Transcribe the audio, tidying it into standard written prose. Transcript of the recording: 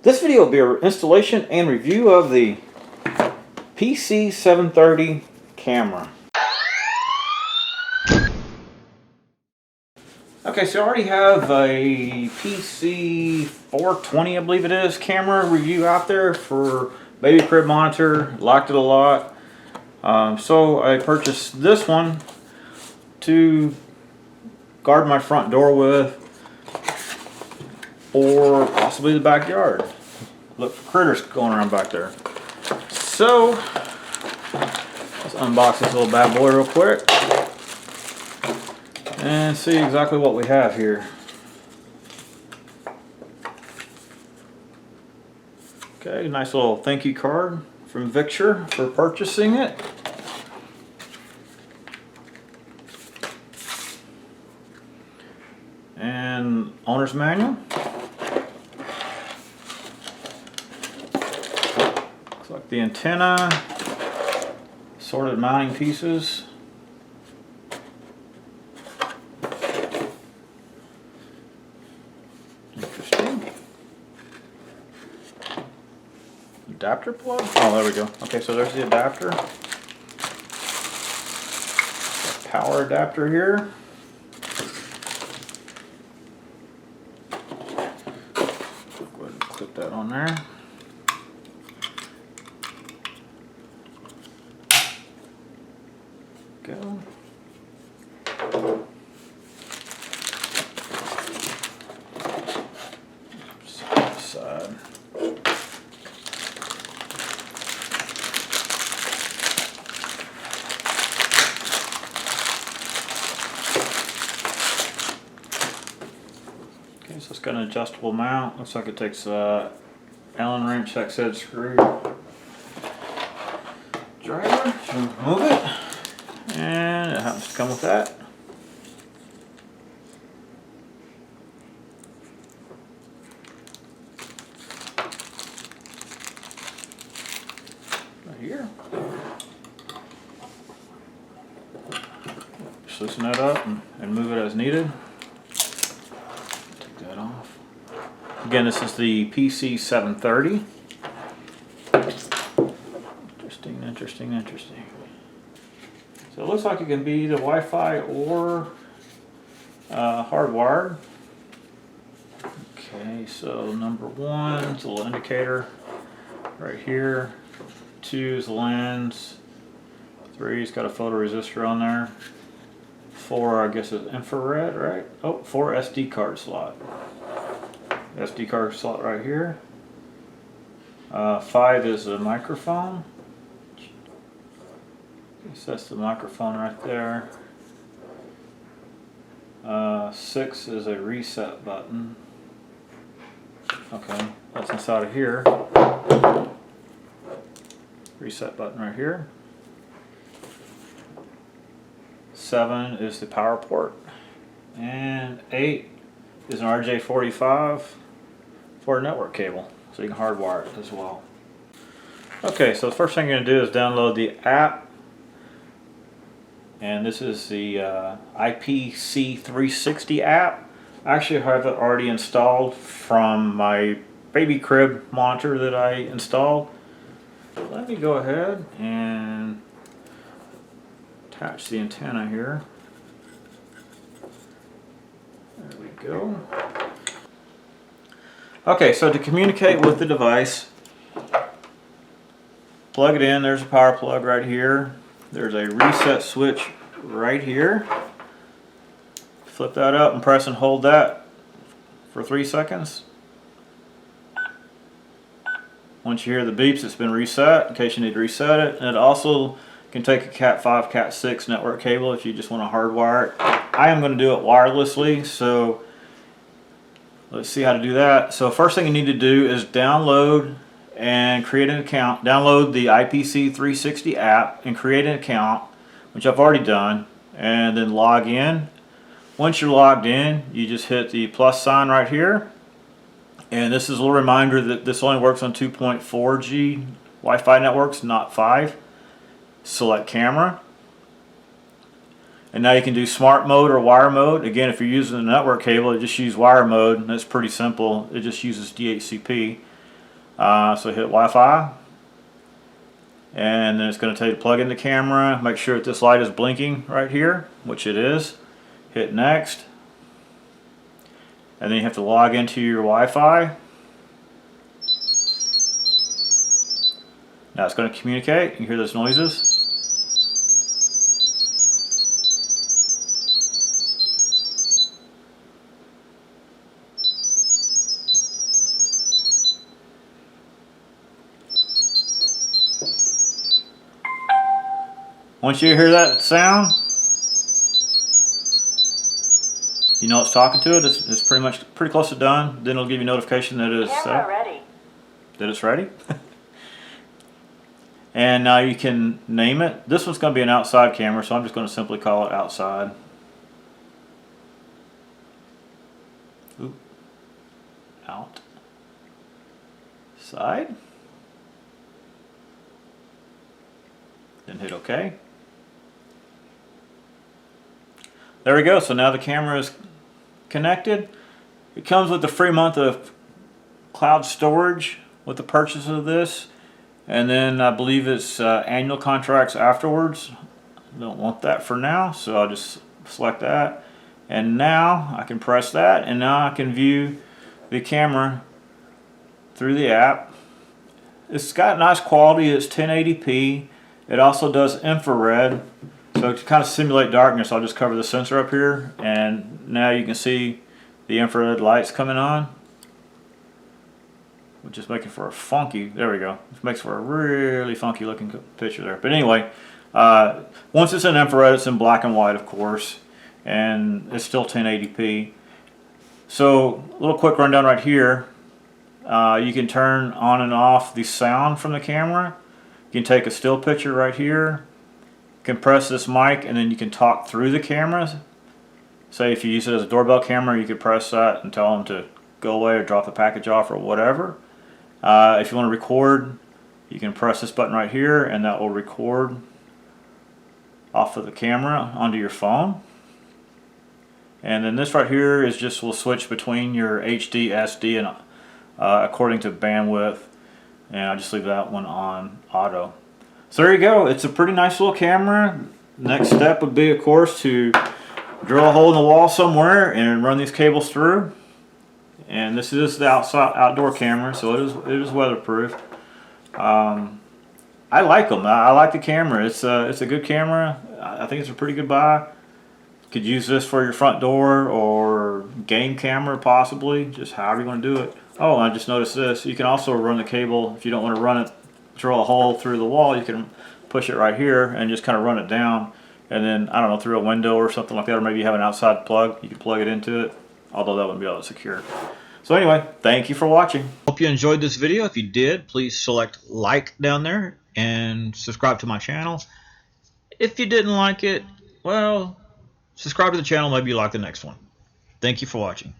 This video will be an installation and review of the PC730 camera. Okay, so I already have a PC420, I believe it is, camera review out there for baby crib monitor. Liked it a lot. So I purchased this one to guard my front door with, or possibly the backyard. Look for critters going around back there. So let's unbox this little bad boy real quick and see exactly what we have here. Okay, nice little thank you card from Victure for purchasing it. And owner's manual. Looks like the antenna, sorted mounting pieces. Interesting. Adapter plug? Oh, there we go. Okay, so there's the adapter. Power adapter here. Go ahead and clip that on there. Go. Side. Okay, so it's got an adjustable mount. Looks like it takes a Allen wrench, hex head screw driver to remove it, and it happens to come with that. Right here. Just loosen that up and move it as needed. Take that off. Again, this is the PC730. Interesting. So it looks like it can be either Wi-Fi or hardwired. Okay, so number one is a little indicator right here. 2 is the lens. 3's got a photoresistor on there. 4, I guess, is infrared, right? Oh, 4 SD card slot. SD card slot right here. 5 is a microphone. So that's the microphone right there. 6 is a reset button. Okay, that's inside of here. Reset button right here. 7 is the power port. And 8 is an RJ45 for a network cable. So you can hardwire it as well. Okay, so the first thing you're going to do is download the app. And this is the IPC360 app. I actually have it already installed from my baby crib monitor that I installed. Let me go ahead and attach the antenna here. There we go. Okay, so to communicate with the device, plug it in. There's a power plug right here. There's a reset switch right here. Flip that up and press and hold that for 3 seconds. Once you hear the beeps, it's been reset in case you need to reset it. And it also can take a Cat 5, Cat 6 network cable if you just want to hardwire it. I am going to do it wirelessly, so let's see how to do that. So first thing you need to do is download and create an account. Download the IPC360 app and create an account, which I've already done, and then log in. Once you're logged in, you just hit the plus sign right here, and this is a little reminder that this only works on 2.4G Wi-Fi networks, not 5. Select camera, and now you can do smart mode or wire mode. Again, if you're using a network cable, just use wire mode, and that's pretty simple. It just uses DHCP. So hit Wi-Fi, and then it's going to tell you to plug in the camera. Make sure that this light is blinking right here, which it is. Hit next, and then you have to log into your Wi-Fi. Now it's going to communicate. You hear those noises? Once you hear that sound, you know it's talking to it. It's pretty close to done. Then it'll give you notification that it's ready. That it's ready. And now you can name it. This one's going to be an outside camera, so I'm just going to simply call it outside. Oop. Outside. Then hit OK. There we go. So now the camera is connected. It comes with a free month of cloud storage with the purchase of this, and then I believe it's annual contracts afterwards. Don't want that for now, so I'll just select that, and now I can press that, and now I can view the camera through the app. It's got nice quality. It's 1080p. It also does infrared. So to kind of simulate darkness, I'll just cover the sensor up here, and now you can see the infrared lights coming on, which is making for a funky, there we go, it makes for a really funky looking picture there. But anyway, once it's in infrared, it's in black and white, of course, and it's still 1080p. So a little quick rundown right here. You can turn on and off the sound from the camera. You can take a still picture right here. You can press this mic, and then you can talk through the camera. Say if you use it as a doorbell camera, you could press that and tell them to go away or drop the package off or whatever. If you want to record, you can press this button right here, and that will record off of the camera onto your phone. And then this right here is just will switch between your HD, SD, and according to bandwidth. And I just leave that one on auto. So there you go. It's a pretty nice little camera. Next step would be, of course, to drill a hole in the wall somewhere and run these cables through. And this is the outdoor camera, so it is weatherproof. I like them. I like the camera. It's a good camera. I think it's a pretty good buy. Could use this for your front door or game camera possibly, just however you want to do it. Oh, I just noticed this. You can also run the cable if you don't want to run it, drill a hole through the wall. You can push it right here and just kind of run it down, and then I don't know, through a window or something like that, or maybe you have an outside plug. You can plug it into it, although that wouldn't be all that secure. So anyway, thank you for watching. Hope you enjoyed this video. If you did, please select like down there and subscribe to my channel. If you didn't like it, well, subscribe to the channel. Maybe you like the next one. Thank you for watching.